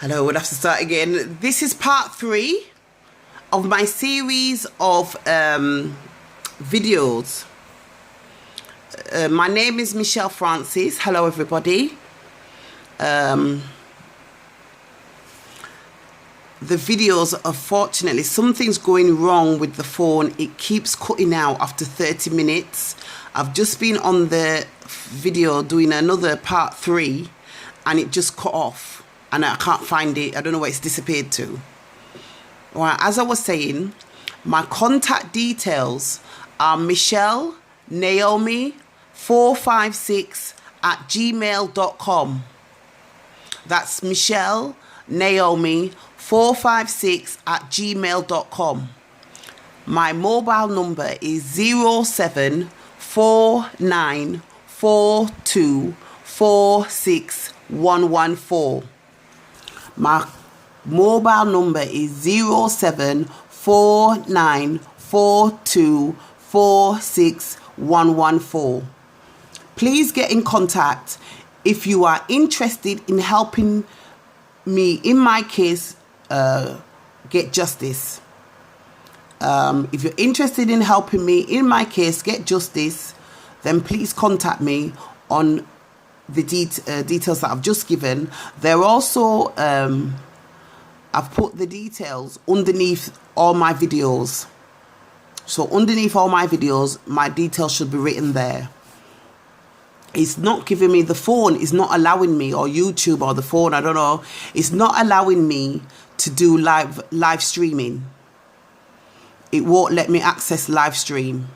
Hello, we'll have to start again. This is part 3 of my series of videos. My name is Michelle Francis. Hello, everybody. The videos, unfortunately, something's going wrong with the phone. It keeps cutting out after 30 minutes. I've just been on the video doing another part 3 and it just cut off. And I can't find it. I don't know where it's disappeared to. Well, as I was saying, my contact details are Michelle Naomi 456 at gmail.com. That's Michelle Naomi 456 at gmail.com. My mobile number is 0749424611. My mobile number is 0749424611. Please get in contact if you are interested in helping me in my case get justice. If you're interested in helping me in my case get justice, then please contact me on the details that I've just given. They're also I've put the details underneath all my videos. So underneath all my videos, my details should be written there. It's not giving me, the phone is not allowing me, or YouTube or the phone, I don't know, it's not allowing me to do live streaming. It won't let me access live stream.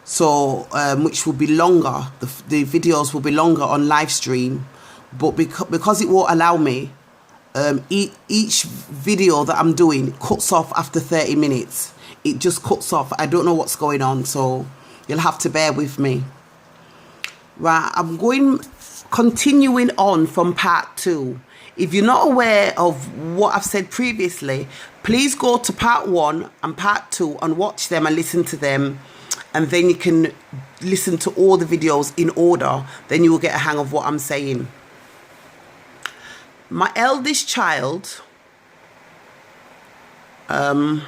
So which will be longer, the videos will be longer on live stream, but because it won't allow me, each video that I'm doing cuts off after 30 minutes. It just cuts off. I don't know what's going on, so you'll have to bear with me. Right, I'm continuing on from part 2. If you're not aware of what I've said previously, please go to part 1 and part 2 and watch them and listen to them. And then you can listen to all the videos in order. Then you will get a hang of what I'm saying. My eldest child, my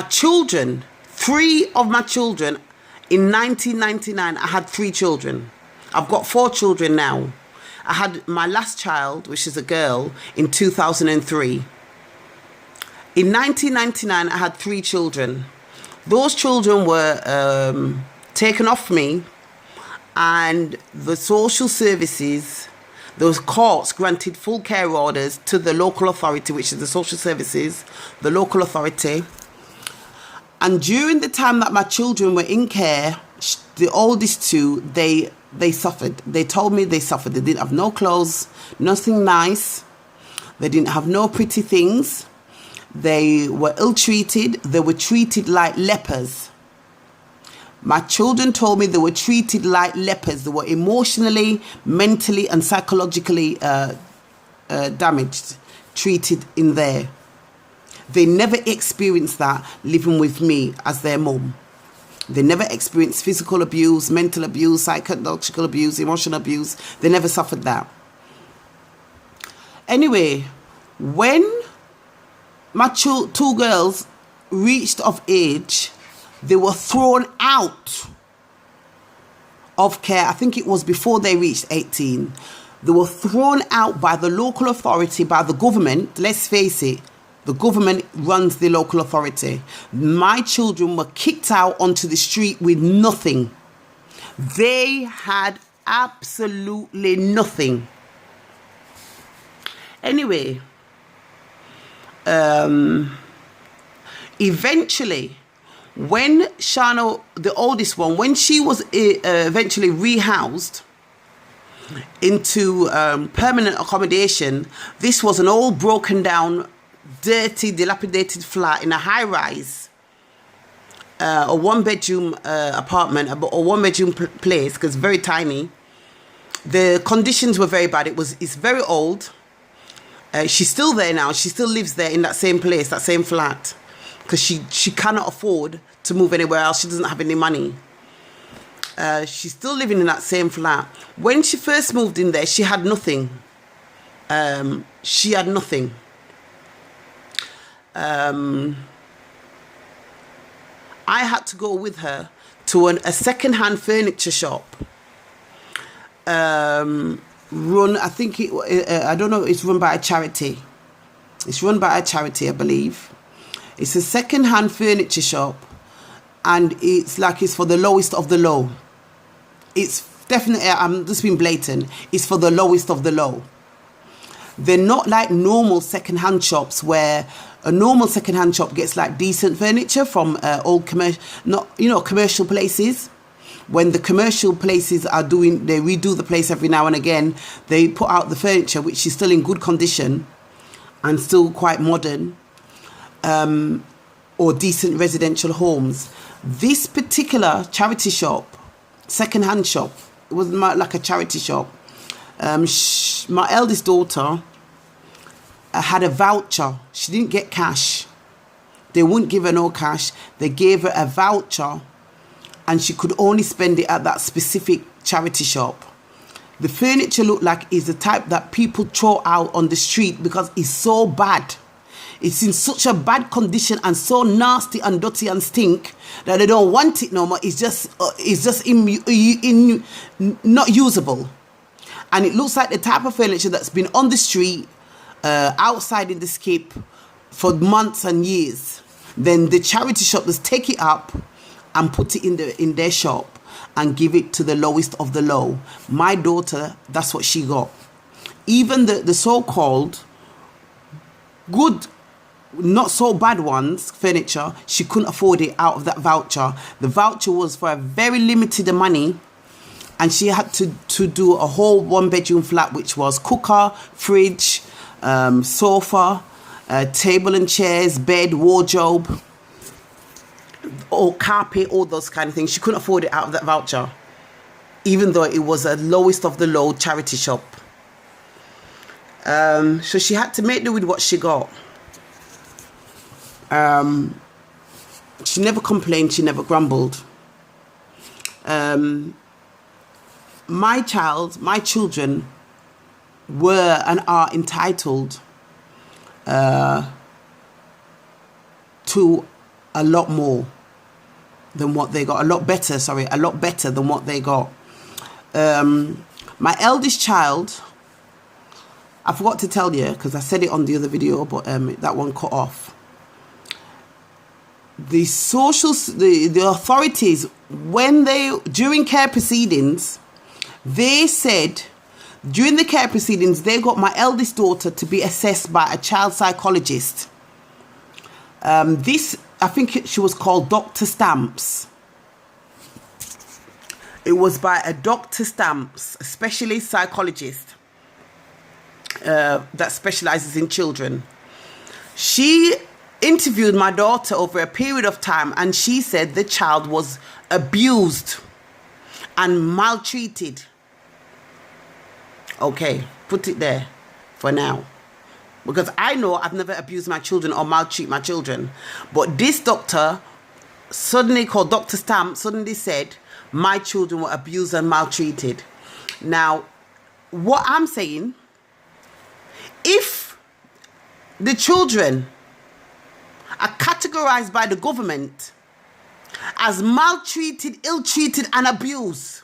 children, 3 of my children, in 1999, I had 3 children. I've got 4 children now. I had my last child, which is a girl, in 2003. In 1999, I had 3 children. Those children were taken off me, and the social services, those courts granted full care orders to the local authority, which is the social services, the local authority. And during the time that my children were in care, the oldest 2, they suffered. They told me they suffered. They didn't have no clothes, nothing nice. They didn't have no pretty things. They were ill-treated. They were treated like lepers. My children told me they were treated like lepers. They were emotionally, mentally, and psychologically damaged, treated in there. They never experienced that living with me as their mum. They never experienced physical abuse, mental abuse, psychological abuse, emotional abuse. They never suffered that. Anyway, when my 2 girls reached of age, they were thrown out of care. I think it was before they reached 18. They were thrown out by the local authority, by the government. Let's face it, the government runs the local authority. My children were kicked out onto the street with nothing. They had absolutely nothing. Anyway, eventually, when Shana, the oldest one, when she was eventually rehoused into permanent accommodation, this was an old broken down, dirty, dilapidated flat in a high-rise, a one-bedroom apartment, or one-bedroom place, because very tiny. The conditions were very bad. It's very old. She's still there now. She still lives there in that same place, that same flat, because she cannot afford to move anywhere else. She doesn't have any money. She's still living in that same flat. When she first moved in there, she had nothing. She had nothing. I had to go with her to a second-hand furniture shop. Run, I think I don't know. It's run by a charity. It's run by a charity, I believe. It's a second-hand furniture shop, and it's like it's for the lowest of the low. It's definitely, I'm just being blatant, it's for the lowest of the low. They're not like normal second-hand shops, where a normal second-hand shop gets like decent furniture from old commercial places. When the commercial places are doing, they redo the place every now and again, they put out the furniture which is still in good condition and still quite modern, or decent residential homes. This particular charity shop, second-hand shop, it was like a charity shop. My eldest daughter had a voucher. She didn't get cash. They wouldn't give her no cash. They gave her a voucher, and she could only spend it at that specific charity shop. The furniture looked like it's the type that people throw out on the street because it's so bad. It's in such a bad condition and so nasty and dirty and stink that they don't want it no more. It's just not usable. And it looks like the type of furniture that's been on the street, outside in the skip for months and years. Then the charity shop just take it up and put it in their shop and give it to the lowest of the low. My daughter, that's what she got. Even the so-called good, not so bad ones, furniture, she couldn't afford it out of that voucher. The voucher was for a very limited money, and she had to do a whole one-bedroom flat, which was cooker, fridge, sofa, table and chairs, bed, wardrobe, or carpet, all those kind of things. She couldn't afford it out of that voucher, even though it was a lowest of the low charity shop. So she had to make do with what she got. She never complained, she never grumbled. My children were and are entitled to a lot more than what they got. A lot better than what they got. My eldest child, I forgot to tell you because I said it on the other video, but that one cut off. The authorities, during care proceedings, they said during the care proceedings, they got my eldest daughter to be assessed by a child psychologist. I think she was called Dr. Stamps. It was by a Dr. Stamps, a specialist psychologist that specializes in children. She interviewed my daughter over a period of time, and she said the child was abused and maltreated. Okay, put it there for now. Because I know I've never abused my children or maltreat my children. But this doctor, suddenly called Dr. Stamp, suddenly said my children were abused and maltreated. Now, what I'm saying, if the children are categorized by the government as maltreated, ill-treated and abused,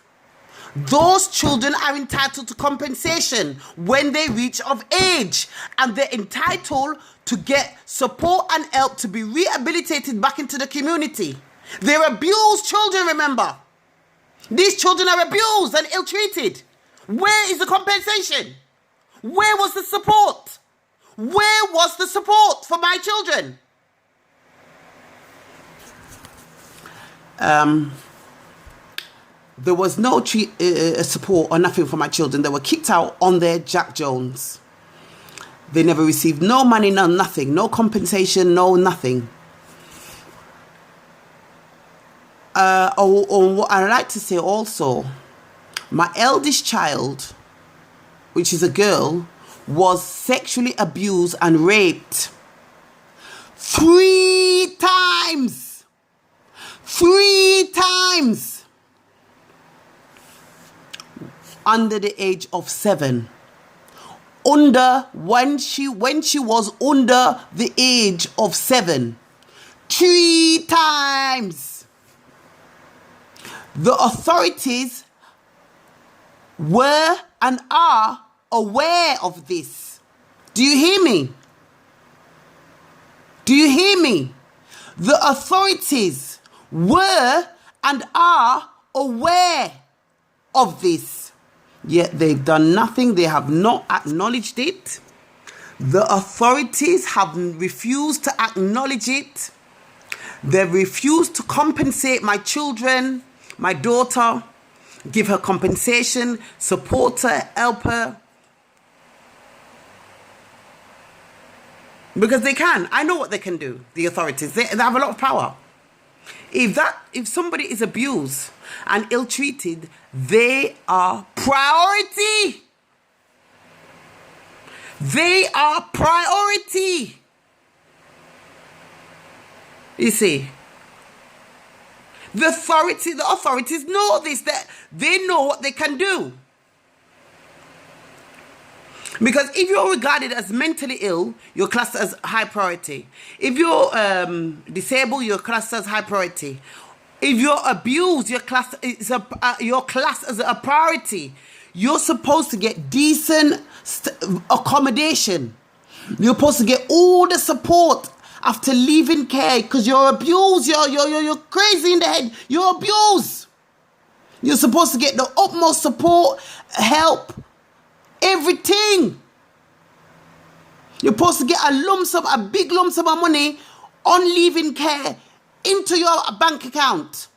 those children are entitled to compensation when they reach of age, and they're entitled to get support and help to be rehabilitated back into the community. They're abused children, remember. These children are abused and ill-treated. Where is the compensation? Where was the support? Where was the support for my children? There was no support or nothing for my children. They were kicked out on their Jack Jones. They never received no money, no nothing, no compensation, no nothing. What I'd like to say also, my eldest child, which is a girl, was sexually abused and raped 3 times. 3 times. under the age of 7. When she was under the age of 7. 3 times. The authorities were and are aware of this. Do you hear me? Do you hear me? The authorities were and are aware of this. Yet they've done nothing. They have not acknowledged it. The authorities have refused to acknowledge it. They refused to compensate my children, my daughter, give her compensation, support her, help her. Because they can. I know what they can do, the authorities. They have a lot of power. If somebody is abused and ill-treated, they are priority. They are priority. You see, the authorities know this, that they know what they can do. Because if you're regarded as mentally ill, you're classed as high priority. If you're disabled, you're classed as high priority. If you're abused, you're classed as a priority. You're supposed to get decent accommodation. You're supposed to get all the support after leaving care because you're abused. You're crazy in the head. You're abused. You're supposed to get the utmost support, help, everything. You're supposed to get a big lump sum of money on leaving care into your bank account.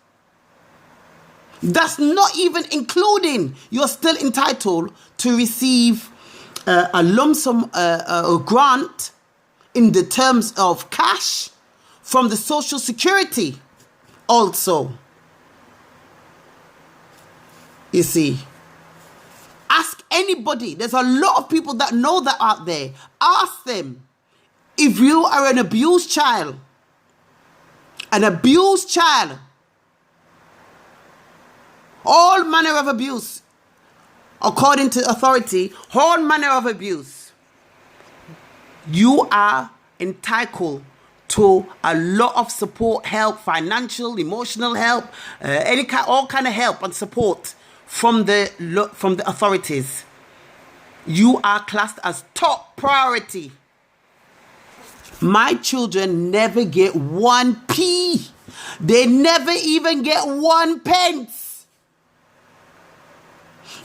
That's not even including you're still entitled to receive a lump sum a grant in the terms of cash from the Social Security also. You see, ask anybody. There's a lot of people that know that out there. Ask them if you are an abused child. All manner of abuse, according to authority, all manner of abuse. You are entitled to a lot of support, help, financial, emotional help, all kind of help and support from the authorities. You are classed as top priority. My children never get 1p. They never even get 1 pence.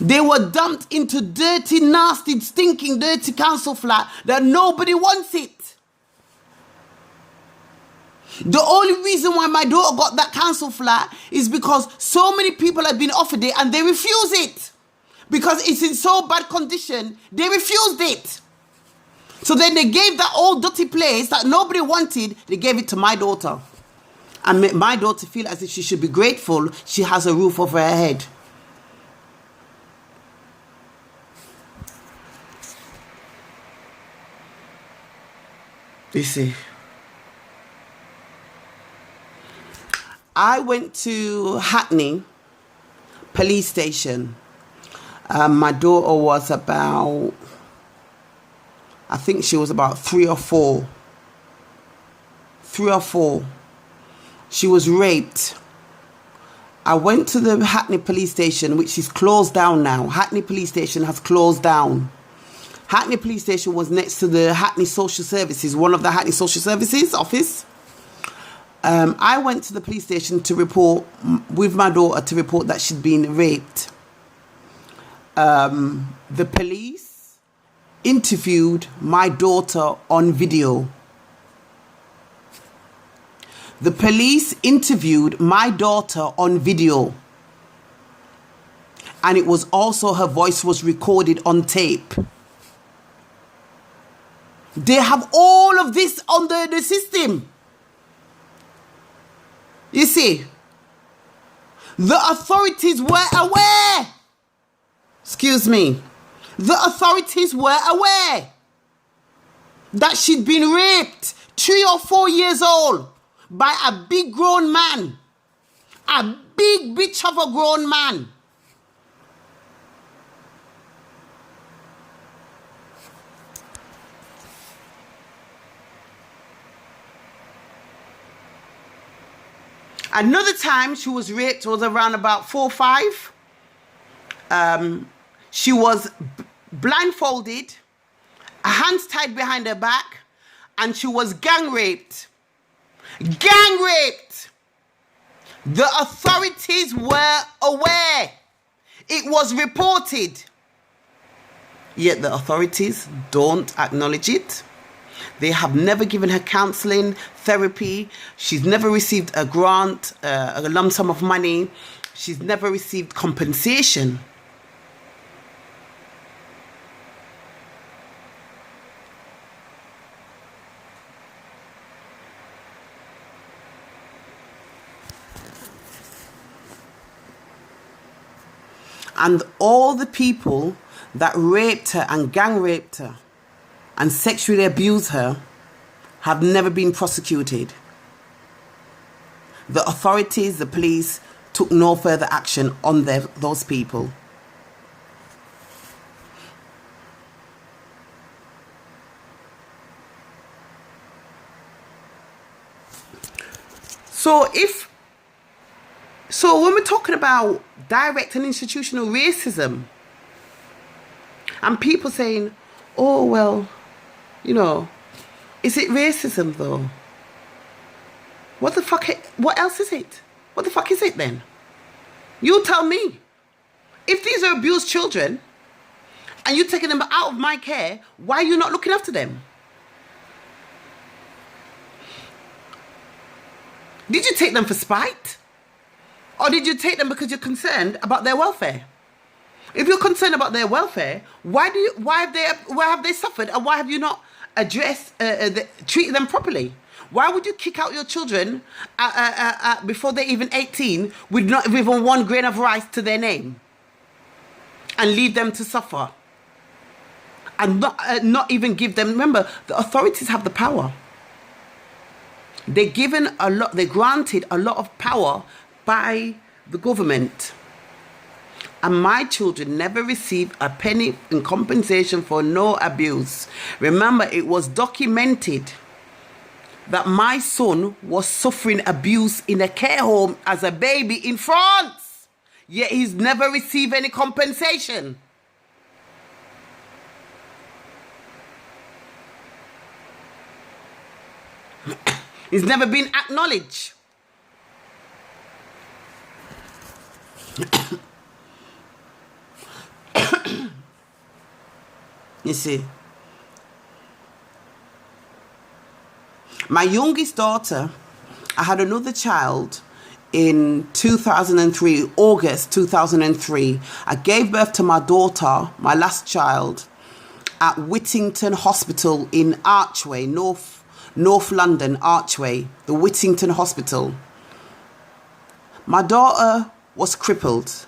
They were dumped into dirty, nasty, stinking, dirty council flat that nobody wants it. The only reason why my daughter got that council flat is because so many people have been offered it and they refuse it. Because it's in so bad condition, they refused it. So then they gave that old dirty place that nobody wanted, they gave it to my daughter. And made my daughter feel as if she should be grateful she has a roof over her head. You see, I went to Hackney police station. My daughter was about, I think she was about 3 or 4. 3 or 4. She was raped. I went to the Hackney police station, which is closed down now. Hackney police station has closed down. Hackney police station was next to the Hackney Social Services, one of the Hackney Social Services office. I went to the police station to report, with my daughter, to report that she'd been raped. The police interviewed my daughter on video. The police interviewed my daughter on video. And it was also, her voice was recorded on tape. They have all of this under the system. You see, the authorities were aware. Excuse me. The authorities were aware that she'd been raped 3 or 4 years old by a big grown man. A big bitch of a grown man. Another time she was raped was around about 4 or 5. She was blindfolded, her hands tied behind her back, and she was gang raped. Gang raped! The authorities were aware. It was reported. Yet the authorities don't acknowledge it. They have never given her counseling, therapy. She's never received a grant, a lump sum of money. She's never received compensation. And all the people that raped her and gang raped her and sexually abused her have never been prosecuted. The authorities, the police, took no further action on those people. So when we're talking about direct and institutional racism, and people saying, oh, well, you know, is it racism though? What else is it? What the fuck is it then? You tell me. If these are abused children and you're taking them out of my care, why are you not looking after them? Did you take them for spite? Or did you take them because you're concerned about their welfare? If you're concerned about their welfare, why have they suffered, and why have you not treated them properly? Why would you kick out your children before they're even 18 with not even 1 grain of rice to their name, and leave them to suffer, and not even give them? Remember, the authorities have the power. They're granted a lot of power by the government. And my children never received a penny in compensation for no abuse. Remember, it was documented that my son was suffering abuse in a care home as a baby in France. Yet he's never received any compensation. He's never been acknowledged. You see, my youngest daughter, I had another child in 2003, August 2003. I gave birth to my daughter, my last child, at Whittington Hospital in Archway, North London, Archway, the Whittington Hospital. My daughter was crippled.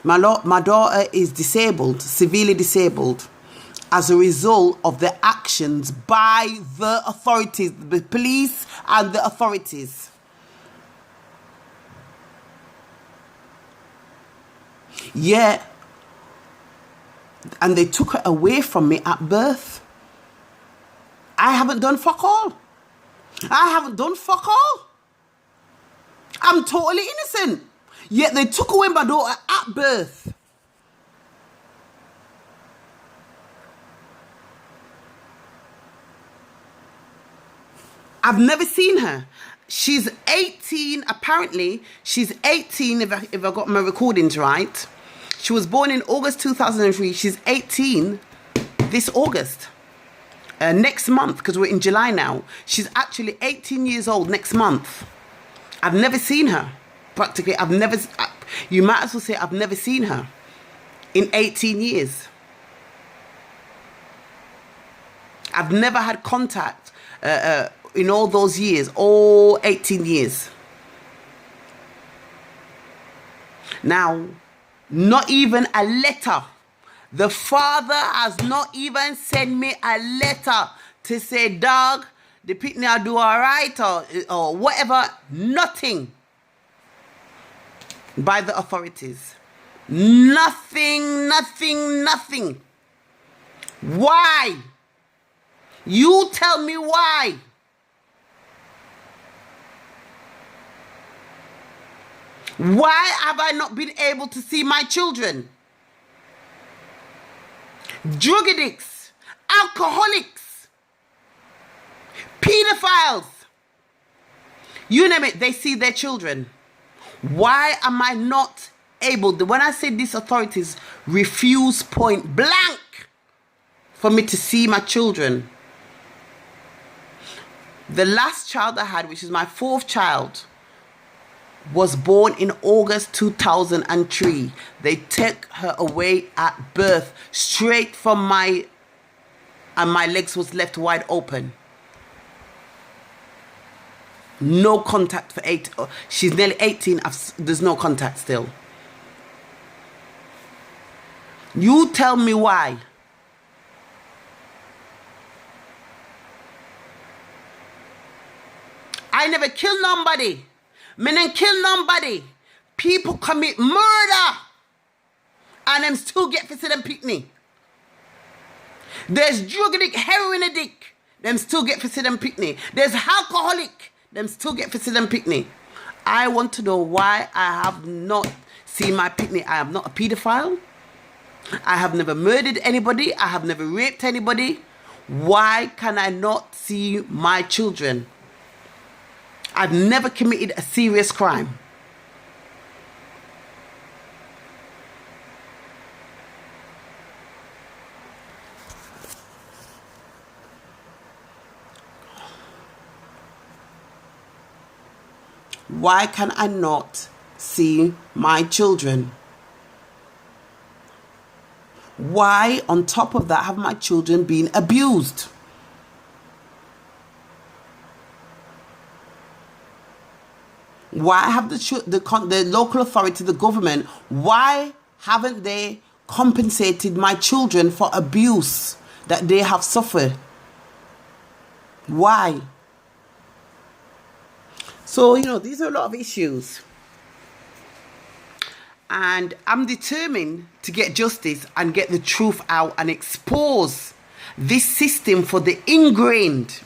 My daughter is disabled, severely disabled, as a result of the actions by the authorities, the police and the authorities. Yeah. And they took her away from me at birth. I haven't done fuck all. I haven't done fuck all. I'm totally innocent. Yet they took away my daughter at birth. I've never seen her. She's 18, apparently. She's 18, if I got my recordings right. She was born in August 2003. She's 18 this August. Next month, because we're in July now. She's actually 18 years old next month. I've never seen her. Practically, you might as well say I've never seen her in 18 years. I've never had contact in all those years, all 18 years. Now, not even a letter. The father has not even sent me a letter to say, dog, the pitney will do all right, or whatever. Nothing. By the authorities. Nothing, nothing, nothing. Why? You tell me why. Why have I not been able to see my children? Drug addicts, alcoholics, pedophiles, you name it, they see their children. Why am I not able to, when I say these authorities refuse point blank for me to see my children? The last child I had, which is my 4th child, was born in August 2003. They took her away at birth, straight from and my legs was left wide open. No contact for 8. She's nearly 18. There's no contact still. You tell me why. I never kill nobody. Me didn't kill nobody. People commit murder and them still get for them picnic. There's drug addict, heroin addict, them still get for them picnic. There's alcoholic, them still get for them picnic. I want to know why I have not seen my picnic. I am not a pedophile. I have never murdered anybody. I have never raped anybody. Why can I not see my children? I've never committed a serious crime. Why can I not see my children? Why, on top of that, have my children been abused? Why have the local authority, the government, why haven't they compensated my children for abuse that they have suffered? Why? So, these are a lot of issues. And I'm determined to get justice and get the truth out and expose this system for the ingrained,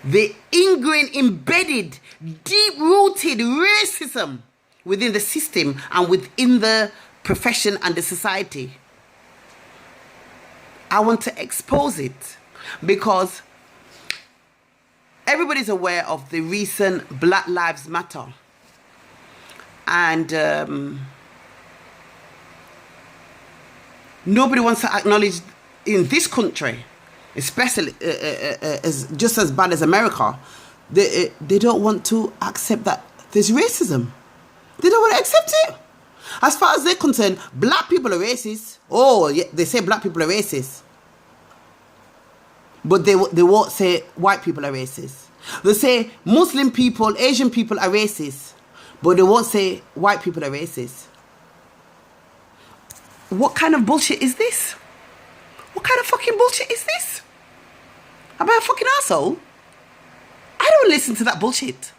embedded, deep-rooted racism within the system and within the profession and the society. I want to expose it because everybody's aware of the recent Black Lives Matter. And nobody wants to acknowledge in this country, especially just as bad as America, they don't want to accept that there's racism. They don't want to accept it. As far as they're concerned, black people are racist. Oh, yeah, they say black people are racist. But they won't say white people are racist. They say Muslim people, Asian people are racist. But they won't say white people are racist. What kind of bullshit is this? What kind of fucking bullshit is this? Am I a fucking asshole? I don't listen to that bullshit.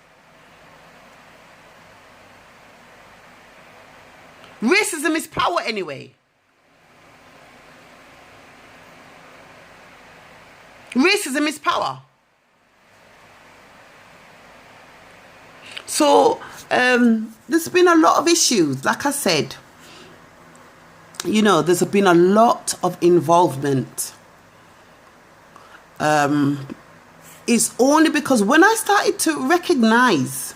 Racism is power anyway. Racism is power. So, there's been a lot of issues, like I said. There's been a lot of involvement. It's only because when I started to recognize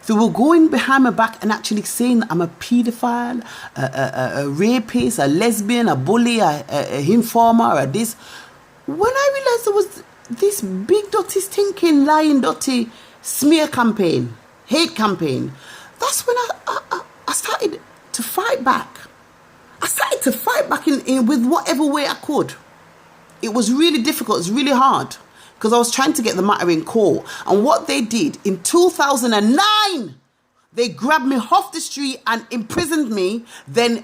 they were going behind my back and actually saying that I'm a pedophile, a rapist, a lesbian, a bully, a informer, or this. When I realized there was this big dirty stinking lying dirty smear campaign, hate campaign, that's when I started to fight back. I started to fight back in with whatever way I could. It was really difficult. It was really hard because I was trying to get the matter in court. And what they did in 2009, they grabbed me off the street and imprisoned me. Then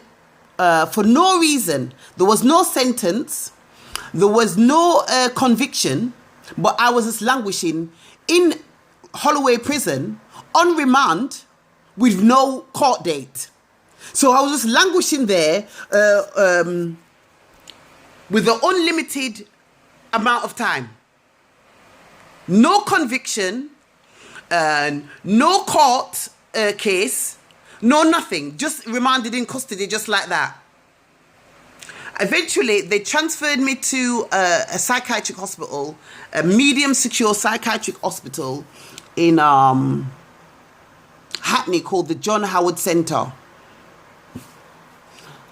for no reason, there was no sentence. There was no conviction. But I was just languishing in Holloway prison on remand with no court date. So I was just languishing there with an unlimited amount of time. No conviction, no court case. No, nothing. Just remanded in custody, just like that. Eventually, they transferred me to a psychiatric hospital, a medium secure psychiatric hospital in Hackney called the John Howard Centre.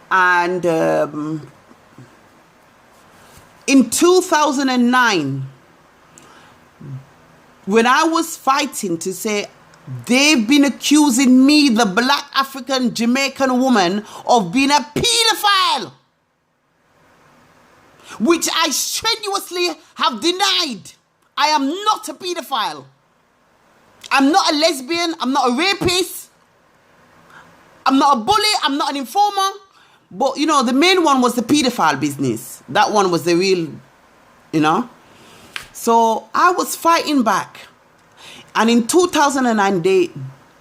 And in 2009, when I was fighting to say, they've been accusing me, the black African Jamaican woman, of being a paedophile, which I strenuously have denied. I am not a paedophile. I'm not a lesbian. I'm not a rapist. I'm not a bully. I'm not an informer. But, you know, the main one was the paedophile business. That one was the real, you know. So I was fighting back. And in 2009, they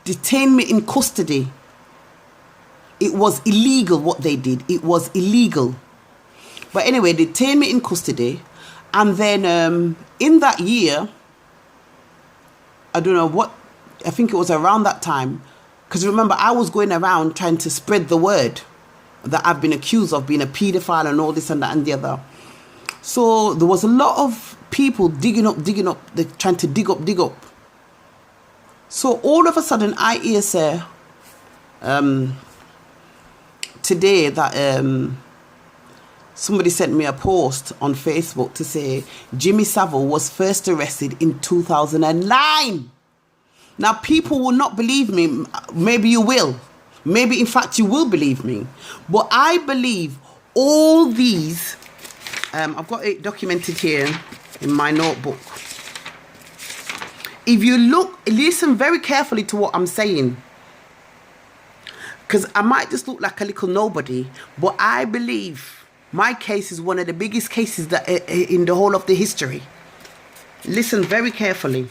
detained me in custody. It was illegal what they did. It was illegal. But anyway, they detained me in custody. And then in that year, I don't know what, I think it was around that time. Because remember, I was going around trying to spread the word that I've been accused of being a paedophile and all this and that and the other. So there was a lot of people digging up, they're trying to dig up. So all of a sudden, I hear say today that somebody sent me a post on Facebook to say Jimmy Savile was first arrested in 2009. Now, people will not believe me. Maybe you will. Maybe, in fact, you will believe me. But I believe all these, I've got it documented here in my notebook. If you listen very carefully to what I'm saying, because I might just look like a little nobody, but I believe my case is one of the biggest cases that in the whole of the history. Listen very carefully.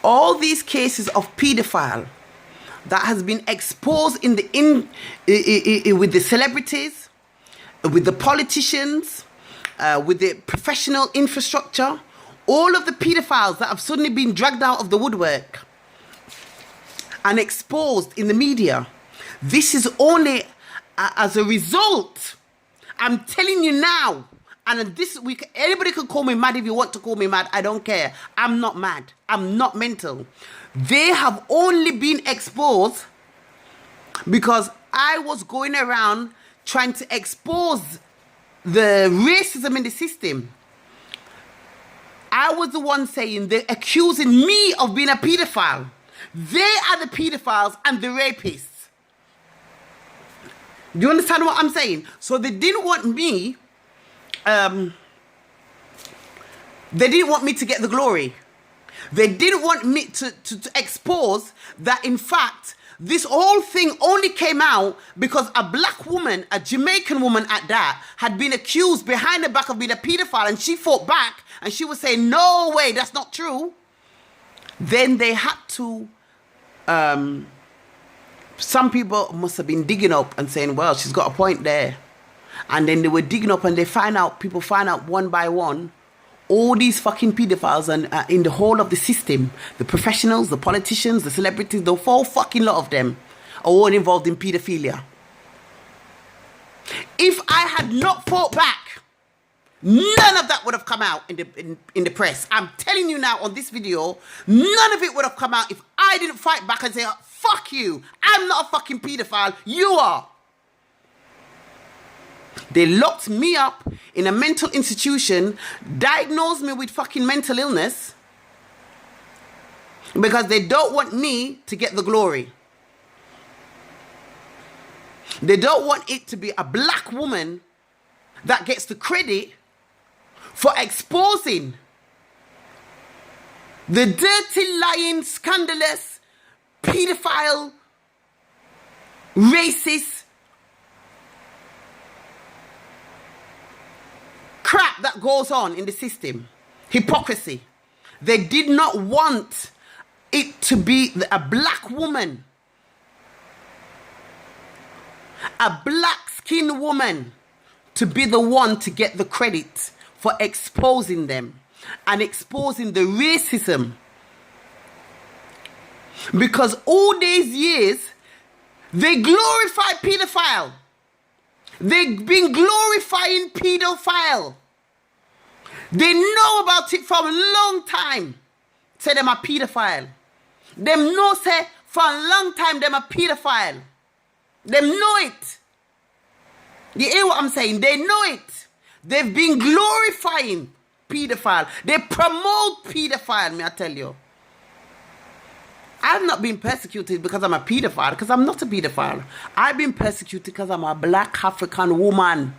All these cases of paedophile that has been exposed with the celebrities, with the politicians, with the professional infrastructure, all of the paedophiles that have suddenly been dragged out of the woodwork and exposed in the media. This is only as a result. I'm telling you now. And this week, anybody can call me mad if you want to call me mad. I don't care. I'm not mad. I'm not mental. They have only been exposed because I was going around trying to expose the racism in the system. I was the one saying they're accusing me of being a paedophile. They are the pedophiles and the rapists. Do you understand what I'm saying? So they didn't want me... they didn't want me to get the glory. They didn't want me to expose that, in fact, this whole thing only came out because a black woman, a Jamaican woman at that, had been accused behind the back of being a paedophile, and she fought back and she was saying, no way, that's not true. Then they had to, some people must have been digging up and saying, well, she's got a point there. And then they were digging up and people find out one by one, all these fucking pedophiles and in the whole of the system, the professionals, the politicians, the celebrities, the whole fucking lot of them are all involved in pedophilia. If I had not fought back, none of that would have come out in the press. I'm telling you now on this video, none of it would have come out if I didn't fight back and say, fuck you, I'm not a fucking pedophile, you are. They locked me up in a mental institution, diagnosed me with fucking mental illness because they don't want me to get the glory. They don't want it to be a black woman that gets the credit for exposing the dirty, lying, scandalous, pedophile, racist crap that goes on in the system. Hypocrisy. They did not want it to be a black woman, a black-skinned woman, to be the one to get the credit for exposing them and exposing the racism. Because all these years, they glorify pedophile. They've been glorifying pedophile. They know about it for a long time. Say them a pedophile. Them know say for a long time them a pedophile. Them know it. You hear what I'm saying? They know it. They've been glorifying pedophile. They promote pedophile, may I tell you. I've not been persecuted because I'm a pedophile, because I'm not a pedophile. I've been persecuted because I'm a black African woman.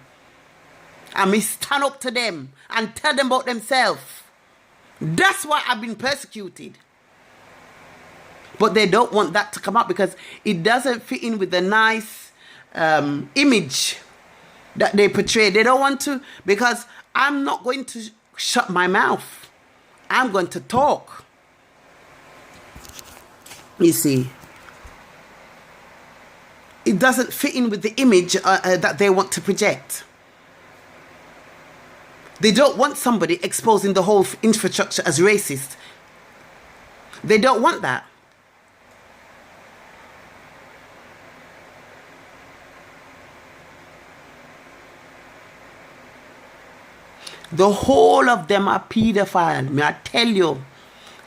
And me stand up to them and tell them about themselves. That's why I've been persecuted. But they don't want that to come up because it doesn't fit in with the nice image that they portray. They don't want to, because I'm not going to shut my mouth. I'm going to talk. You see, it doesn't fit in with the image that they want to project. They don't want somebody exposing the whole infrastructure as racist. They don't want that. The whole of them are pedophile, may I tell you.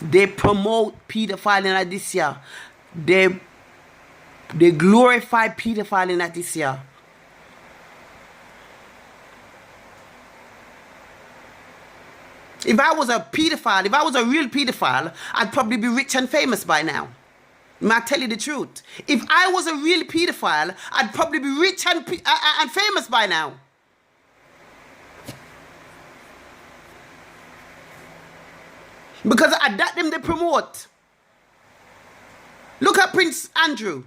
They promote pedophile in this year. They glorify pedophile in this year. If I was a pedophile, if I was a real pedophile, I'd probably be rich and famous by now. May I tell you the truth? If I was a real pedophile, I'd probably be rich and famous by now. Because at that them they promote. Look at Prince Andrew.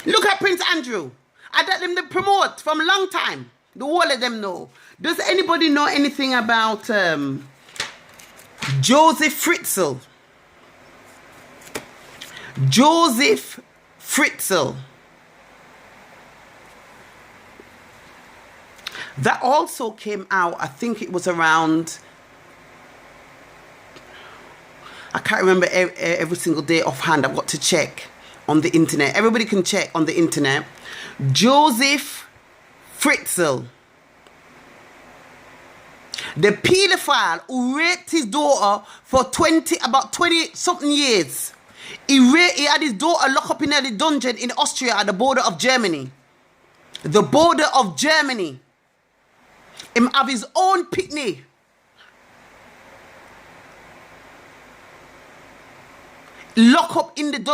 Look at Prince Andrew. At that them they promote from a long time. The whole of them know. Does anybody know anything about Joseph Fritzl? Joseph Fritzl. That also came out, I think it was around, I can't remember every single day offhand. I've got to check on the internet. Everybody can check on the internet. Joseph Fritzl, the pedophile who raped his daughter for about 20 something years. He had his daughter locked up in a dungeon in Austria at the border of Germany. The border of Germany. Him have his own picnic. Lock up in the